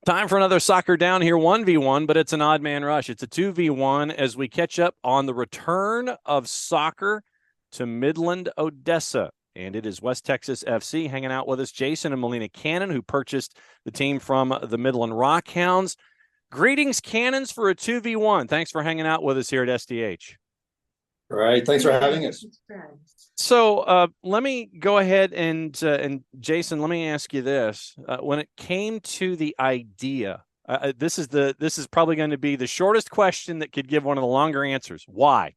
Time for another Soccer Down here 1v1, but it's an odd man rush. It's a 2v1 as we catch up on the return of soccer to Midland-Odessa. And it is West Texas FC hanging out with us, Jason and Melina Cannon, who purchased the team from the Midland Rockhounds. Greetings, Cannons, for a 2v1. Thanks for hanging out with us here at SDH. All right. Thanks for having us. So let me go ahead and Jason, let me ask you this: when it came to the idea, this is probably going to be the shortest question that could give one of the longer answers. Why?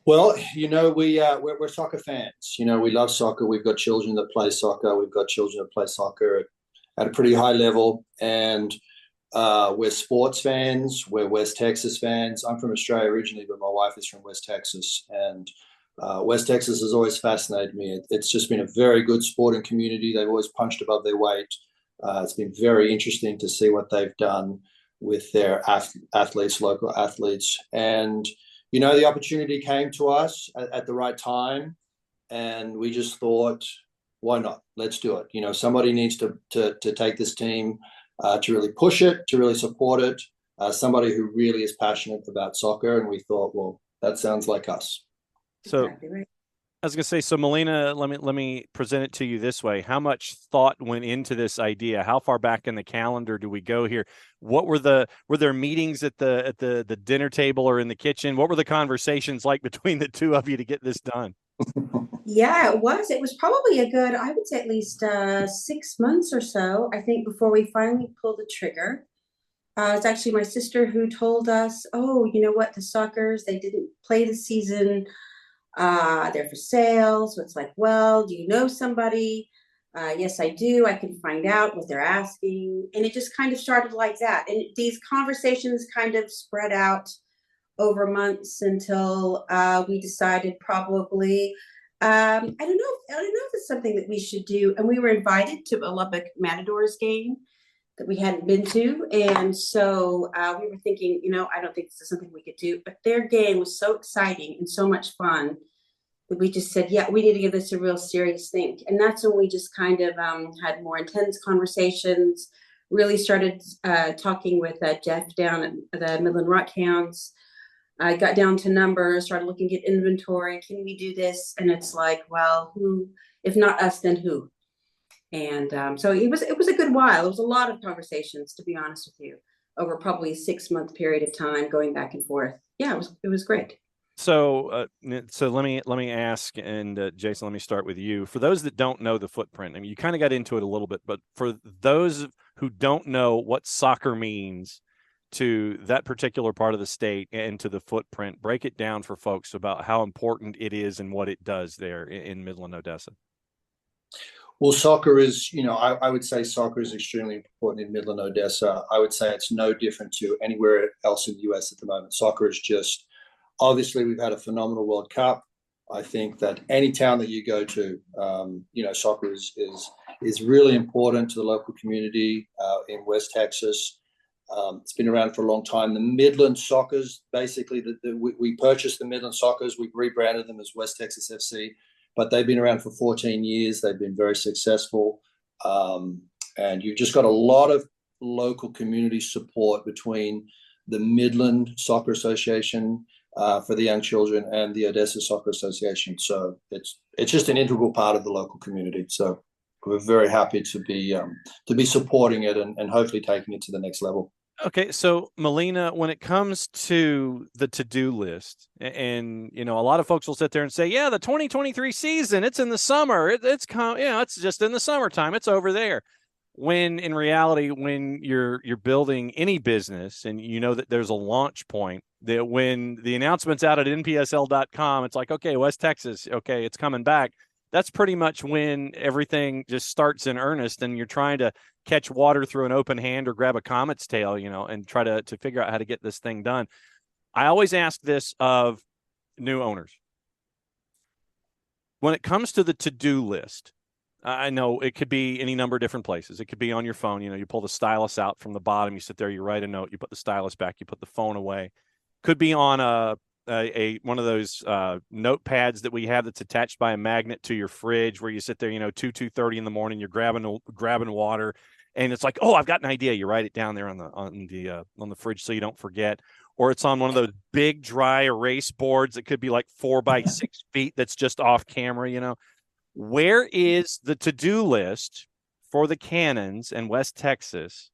Well, we're soccer fans. We love soccer. We've got children that play soccer. We've got children that play soccer at a pretty high level, and we're sports fans. We're West Texas fans. I'm from Australia originally, but my wife is from West Texas. And West Texas has always fascinated me. It's just been a very good sporting community. They've always punched above their weight. It's been very interesting to see what they've done with their athletes, local athletes. And, the opportunity came to us at the right time. And we just thought, why not? Let's do it. Somebody needs to take this team to really push it, to really support it, somebody who really is passionate about soccer. And we thought, well, that sounds like us. So I was going to say, so Melina, let me present it to you this way. How much thought went into this idea? How far back in the calendar do we go here? Were there meetings at the dinner table or in the kitchen? What were the conversations like between the two of you to get this done? Yeah, it was. It was probably a good, I would say at least 6 months or so, I think, before we finally pulled the trigger. It's actually my sister who told us, oh, you know what, the Sockers, they didn't play the season. They're for sale. So it's like, well, do you know somebody? Yes, I do. I can find out what they're asking. And it just kind of started like that. And these conversations kind of spread out over months until we decided probably, I don't know if it's something that we should do. And we were invited to a Lubbock Matadors game that we hadn't been to. And so we were thinking, I don't think this is something we could do, but their game was so exciting and so much fun that we just said, yeah, we need to give this a real serious think. And that's when we just kind of had more intense conversations, really started talking with Jeff down at the Midland Rockhounds. I got down to numbers, started looking at inventory. Can we do this? And it's like, well, who, if not us, then who? And so it was a good while. It was a lot of conversations, to be honest with you, over probably a 6-month period of time, going back and forth. Yeah, it was great. So let me ask, and Jason, let me start with you. For those that don't know the footprint, I mean, you kind of got into it a little bit, but for those who don't know what soccer means to that particular part of the state and to the footprint, break it down for folks about how important it is and what it does there in Midland-Odessa. Well, soccer is, I would say soccer is extremely important in Midland-Odessa. I would say it's no different to anywhere else in the U.S. at the moment. Soccer is just, obviously, we've had a phenomenal World Cup. I think that any town that you go to, soccer is really important to the local community in West Texas. It's been around for a long time. The Midland Sockers, basically, we purchased the Midland Sockers. We rebranded them as West Texas FC, but they've been around for 14 years. They've been very successful. And you've just got a lot of local community support between the Midland Soccer Association for the young children and the Odessa Soccer Association. So it's just an integral part of the local community. So we're very happy to be supporting it and hopefully taking it to the next level. Okay, so Melina, when it comes to the to-do list, and a lot of folks will sit there and say, "Yeah, the 2023 season, it's in the summer. It's just in the summertime. It's over there." When in reality, when you're building any business, and that there's a launch point, that when the announcement's out at NPSL.com, it's like, okay, West Texas, okay, it's coming back. That's pretty much when everything just starts in earnest, and you're trying to catch water through an open hand or grab a comet's tail, and try to figure out how to get this thing done. I always ask this of new owners. When it comes to the to-do list, I know it could be any number of different places. It could be on your phone. You pull the stylus out from the bottom, you sit there, you write a note, you put the stylus back, you put the phone away. Could be on one of those notepads that we have that's attached by a magnet to your fridge, where you sit there, 2:30 in the morning, you're grabbing water, and it's like, oh, I've got an idea. You write it down there on the fridge so you don't forget. Or it's on one of those big dry erase boards that could be like 4 by 6 feet that's just off camera, you know. Where is the to-do list for the Cannons and West Texas?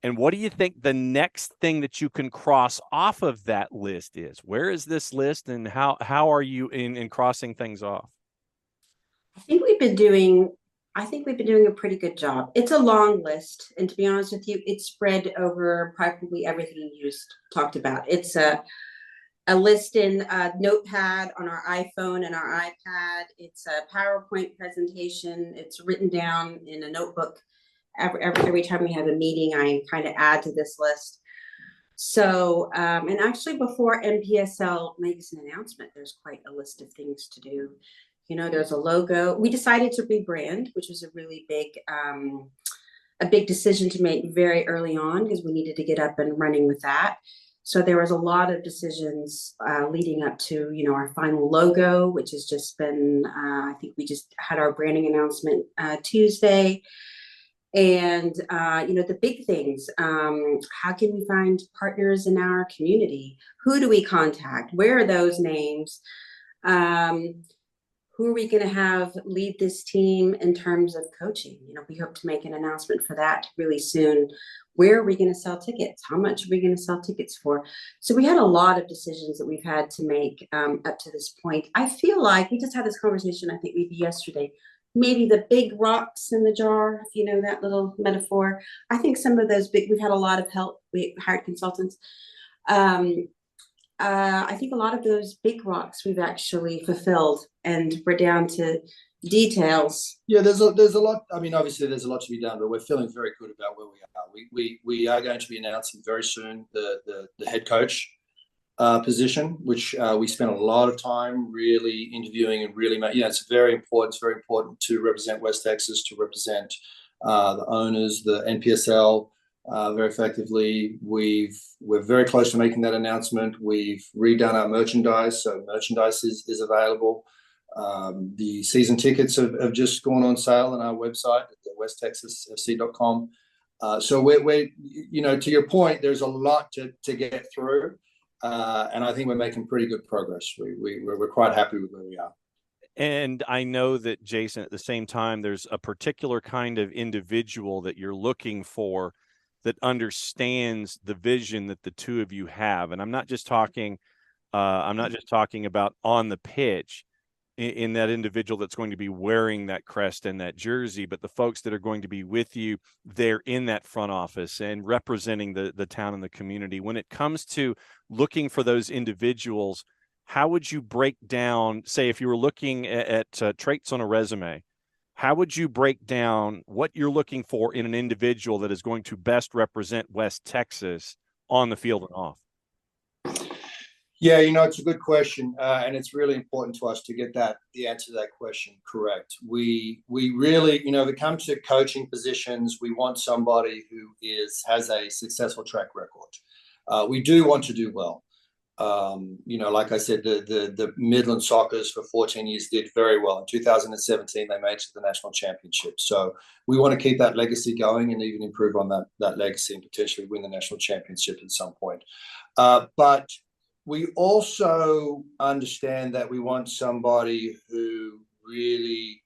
And what do you think the next thing that you can cross off of that list is? Where is this list, and how are you in crossing things off? I think we've been doing a pretty good job. It's a long list, and to be honest with you, it's spread over probably everything you just talked about. It's a list in a notepad on our iPhone and our iPad. It's a PowerPoint presentation. It's written down in a notebook. Every time we have a meeting, I kind of add to this list. So, and actually before NPSL makes an announcement, there's quite a list of things to do. You know, there's a logo. We decided to rebrand, which was a really big decision to make very early on, because we needed to get up and running with that. So there was a lot of decisions leading up to, you know, our final logo, which has just been, I think we just had our branding announcement Tuesday. And, you know, the big things, how can we find partners in our community? Who do we contact? Where are those names? Who are we going to have lead this team in terms of coaching? You know, we hope to make an announcement for that really soon. Where are we going to sell tickets? How much are we going to sell tickets for? So we had a lot of decisions that we've had to make up to this point. I feel like we just had this conversation, I think maybe yesterday, maybe the big rocks in the jar, if you know that little metaphor. I think some of those we've had a lot of help. We hired consultants. I think a lot of those big rocks we've actually fulfilled, and we're down to details. Yeah, there's a lot. I mean, obviously there's a lot to be done, but we're feeling very good about where we are. We are going to be announcing very soon the head coach position, which we spent a lot of time really interviewing and really it's very important. It's very important to represent West Texas, to represent the owners, the NPSL very effectively. We're very close to making that announcement. We've redone our merchandise, so merchandise is available. The season tickets have just gone on sale on our website at westtexasfc.com. So we're you know, to your point, there's a lot to get through. And I think we're making pretty good progress. We're quite happy with where we are. And I know that, Jason, at the same time, there's a particular kind of individual that you're looking for that understands the vision that the two of you have. And I'm not just talking about on the pitch in that individual that's going to be wearing that crest and that jersey, but the folks that are going to be with you there in that front office and representing the town and the community. When it comes to looking for those individuals, how would you break down, say, if you were looking at traits on a resume, how would you break down what you're looking for in an individual that is going to best represent West Texas on the field and off? Yeah, you know, it's a good question, and it's really important to us to get the answer to that question correct. We really, you know, if it comes to coaching positions, we want somebody who has a successful track record. We do want to do well. You know, like I said, the Midland Soccers for 14 years did very well. In 2017, they made it to the national championship. So we want to keep that legacy going and even improve on that legacy and potentially win the national championship at some point. But we also understand that we want somebody who really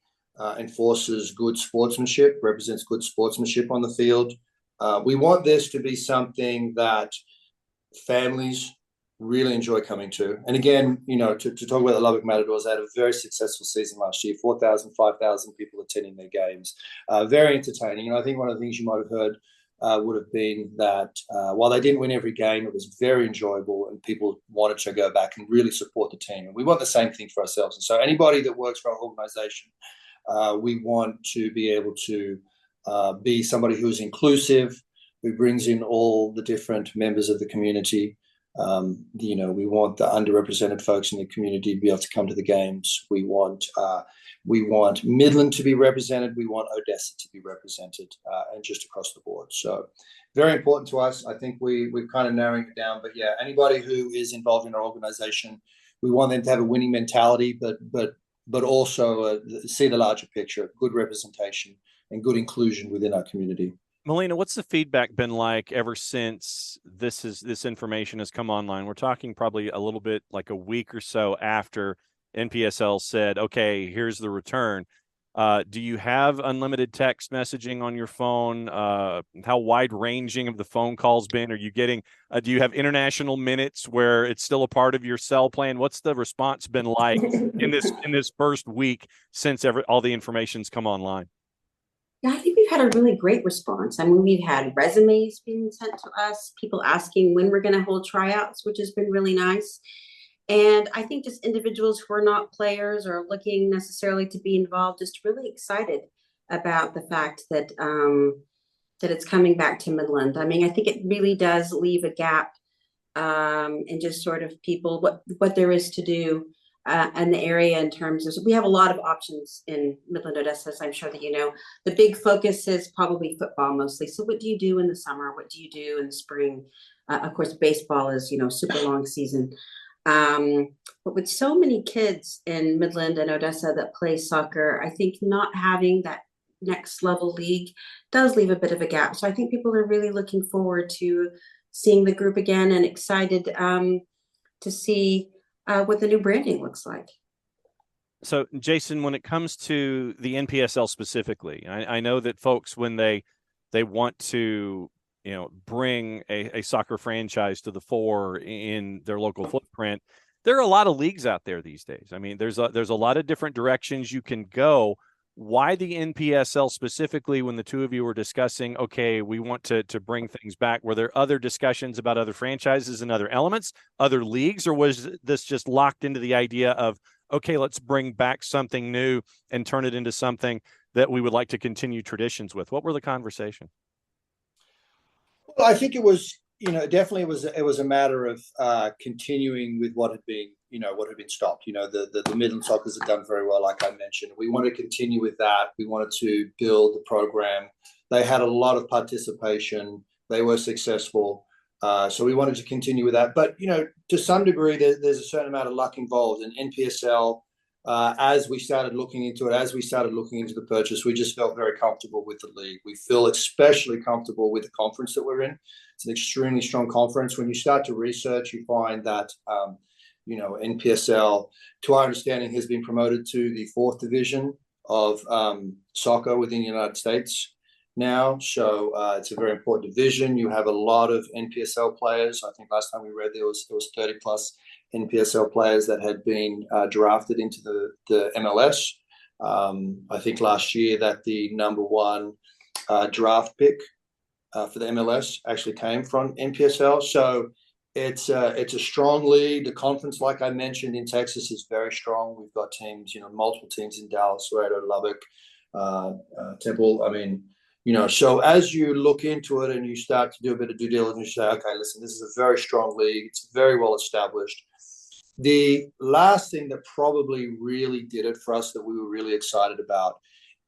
enforces good sportsmanship, represents good sportsmanship on the field. We want this to be something that families really enjoy coming to. And again, you know, to talk about the Lubbock Matadors, they had a very successful season last year, 4,000, 5,000 people attending their games. Very entertaining. And I think one of the things you might have heard would have been that while they didn't win every game, it was very enjoyable and people wanted to go back and really support the team. And we want the same thing for ourselves. And so anybody that works for our organization, we want to be able to be somebody who's inclusive, who brings in all the different members of the community. You know, we want the underrepresented folks in the community to be able to come to the games. We want Midland to be represented. We want Odessa to be represented, and just across the board. So very important to us. I think we're kind of narrowing it down. But yeah, anybody who is involved in our organization, we want them to have a winning mentality, but also see the larger picture, good representation and good inclusion within our community. Melina, what's the feedback been like ever since this information has come online? We're talking probably a little bit like a week or so after NPSL said, okay, here's the return. Do you have unlimited text messaging on your phone? How wide ranging of the phone calls been? Are you getting, do you have international minutes where it's still a part of your cell plan? What's the response been like in this first week since all the information's come online? Yeah, I think we've had a really great response. I mean, we've had resumes being sent to us, people asking when we're going to hold tryouts, which has been really nice. And I think just individuals who are not players or looking necessarily to be involved, just really excited about the fact that that it's coming back to Midland. I mean, I think it really does leave a gap in just sort of people what there is to do in the area in terms of, so we have a lot of options in Midland-Odessa, as I'm sure that you know. The big focus is probably football mostly. So what do you do in the summer? What do you do in the spring? Of course, baseball is, super long season. But with so many kids in Midland and Odessa that play soccer, I think not having that next level league does leave a bit of a gap. So I think people are really looking forward to seeing the group again and excited to see what the new branding looks like. So, Jason, when it comes to the NPSL specifically, I know that folks, when they want to, bring a soccer franchise to the fore in their local footprint, there are a lot of leagues out there these days. I mean, there's a lot of different directions you can go. Why the NPSL specifically? When the two of you were discussing, okay, we want to bring things back, were there other discussions about other franchises and other elements, other leagues, or was this just locked into the idea of, okay, let's bring back something new and turn it into something that we would like to continue traditions with? What were the conversation? Well, I think it was, definitely it was a matter of continuing with what had been, stopped. The Midland Soccers had done very well, like I mentioned. We wanted to continue with that. We wanted to build the program. They had a lot of participation. They were successful. So we wanted to continue with that. But, to some degree, there's a certain amount of luck involved. In NPSL, as we started looking into it, as we started looking into the purchase, we just felt very comfortable with the league. We feel especially comfortable with the conference that we're in. It's an extremely strong conference. When you start to research, you find that, NPSL, to our understanding, has been promoted to the 4th division of soccer within the United States now. So it's a very important division. You have a lot of NPSL players. I think last time we read there was 30 plus NPSL players that had been drafted into the MLS. I think last year that the number one draft pick for the MLS actually came from NPSL. So it's a strong league. The conference, like I mentioned, in Texas is very strong. We've got teams, multiple teams in Dallas, Laredo, Lubbock, Temple. I mean, so as you look into it and you start to do a bit of due diligence, you say, okay, listen, this is a very strong league. It's very well established. The last thing that probably really did it for us that we were really excited about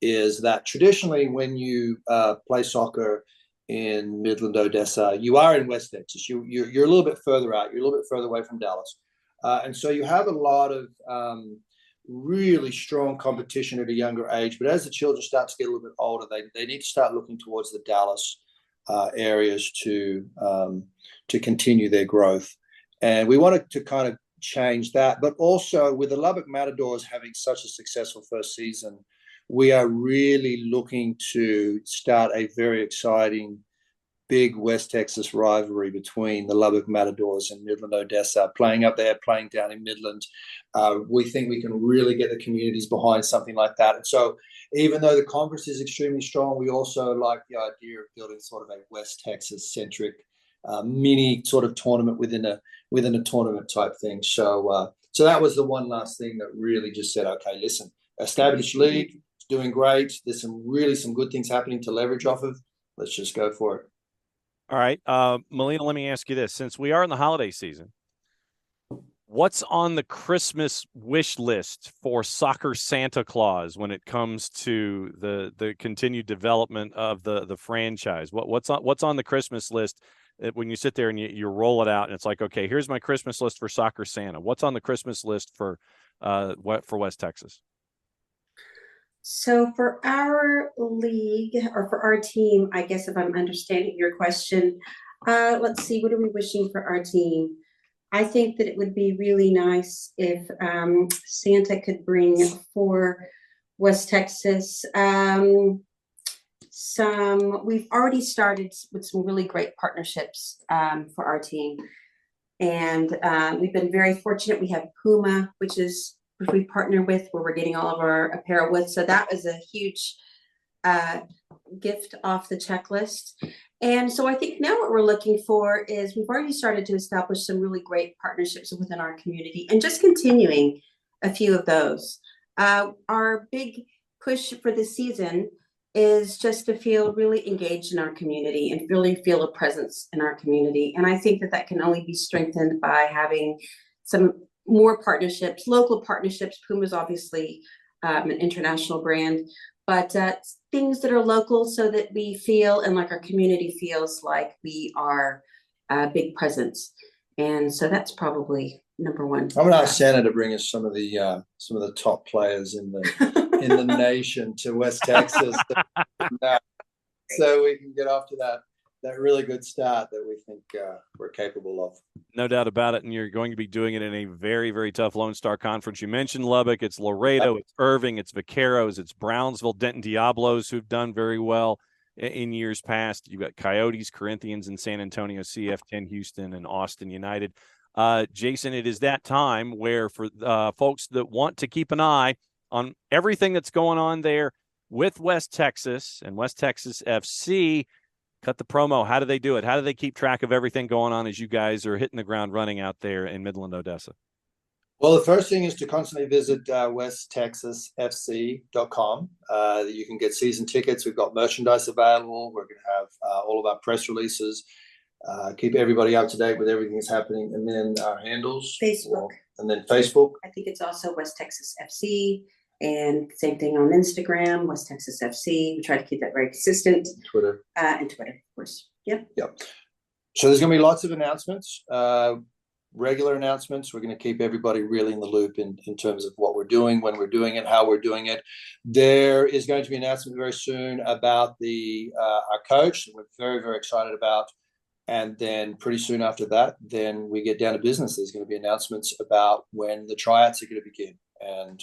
is that traditionally when you play soccer in Midland-Odessa, you are in West Texas. You're a little bit further out. You're a little bit further away from Dallas. And so you have a lot of really strong competition at a younger age. But as the children start to get a little bit older, they need to start looking towards the Dallas areas to continue their growth. And we wanted to kind of change that. But also with the Lubbock Matadors having such a successful first season, we are really looking to start a very exciting big West Texas rivalry between the Lubbock Matadors and Midland-Odessa, playing up there, playing down in Midland. We think we can really get the communities behind something like that. And so even though the conference is extremely strong, we also like the idea of building sort of a West Texas-centric mini sort of tournament within a tournament type thing. So that was the one last thing that really just said, okay, listen, established league, it's doing great. There's some good things happening to leverage off of. Let's just go for it. All right. Melina, let me ask you this. Since we are in the holiday season, what's on the Christmas wish list for Soccer Santa Claus when it comes to the continued development of the franchise? What's on the Christmas list when you sit there and you roll it out and it's like, okay, here's my Christmas list for Soccer Santa. What's on the Christmas list for West Texas? So for our league or for our team, I guess if I'm understanding your question, let's see, what are we wishing for our team? I think that it would be really nice if Santa could bring for West Texas we've already started with some really great partnerships for our team. And we've been very fortunate. We have Puma, which we partner with, where we're getting all of our apparel with. So that was a huge gift off the checklist. And so I think now what we're looking for is we've already started to establish some really great partnerships within our community and just continuing a few of those. Our big push for the season is just to feel really engaged in our community and really feel a presence in our community. And I think that that can only be strengthened by having some more partnerships, local partnerships. Puma's obviously an international brand, but things that are local so that we feel and like our community feels like we are a big presence. And so that's probably number one. I'm going to ask Santa to bring us some of the top players in the nation to West Texas, so we can get off to that really good start that we think we're capable of. No doubt about it, and you're going to be doing it in a very, very tough Lone Star Conference. You mentioned Lubbock, it's Laredo, it's Irving, it's Vaqueros, it's Brownsville, Denton Diablos, who've done very well in years past. You've got Coyotes, Corinthians, and San Antonio CF10, Houston, and Austin United. Jason, it is that time where for folks that want to keep an eye on everything that's going on there with West Texas and West Texas FC, cut the promo. How do they do it? How do they keep track of everything going on as you guys are hitting the ground running out there in Midland-Odessa? Well, the first thing is to constantly visit westtexasfc.com. You can get season tickets. We've got merchandise available. We're going to have all of our press releases. Keep everybody up to date with everything that's happening. And then our handles. Facebook. And then Facebook. I think it's also West Texas FC. And same thing on Instagram, West Texas FC. We try to keep that very consistent. Twitter. And Twitter, of course. Yep. So there's going to be lots of announcements, regular announcements. We're going to keep everybody really in the loop in terms of what we're doing, when we're doing it, how we're doing it. There is going to be an announcement very soon about our coach that we're very, very excited about. And then pretty soon after that, then we get down to business. There's going to be announcements about when the tryouts are going to begin. And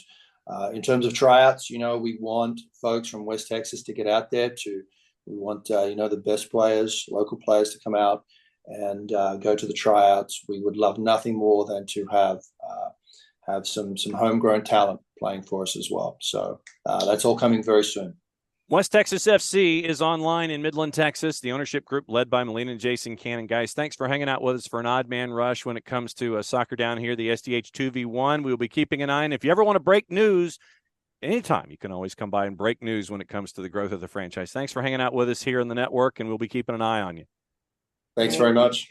in terms of tryouts, we want folks from West Texas to get out there. We want the best players, local players, to come out and go to the tryouts. We would love nothing more than to have some homegrown talent playing for us as well. So that's all coming very soon. West Texas FC is online in Midland, Texas. The ownership group led by Melina and Jason Cannon. Guys, thanks for hanging out with us for an odd man rush when it comes to soccer down here, the SDH 2v1. We'll be keeping an eye. And if you ever want to break news, anytime, you can always come by and break news when it comes to the growth of the franchise. Thanks for hanging out with us here on the network, and we'll be keeping an eye on you. Thanks very much.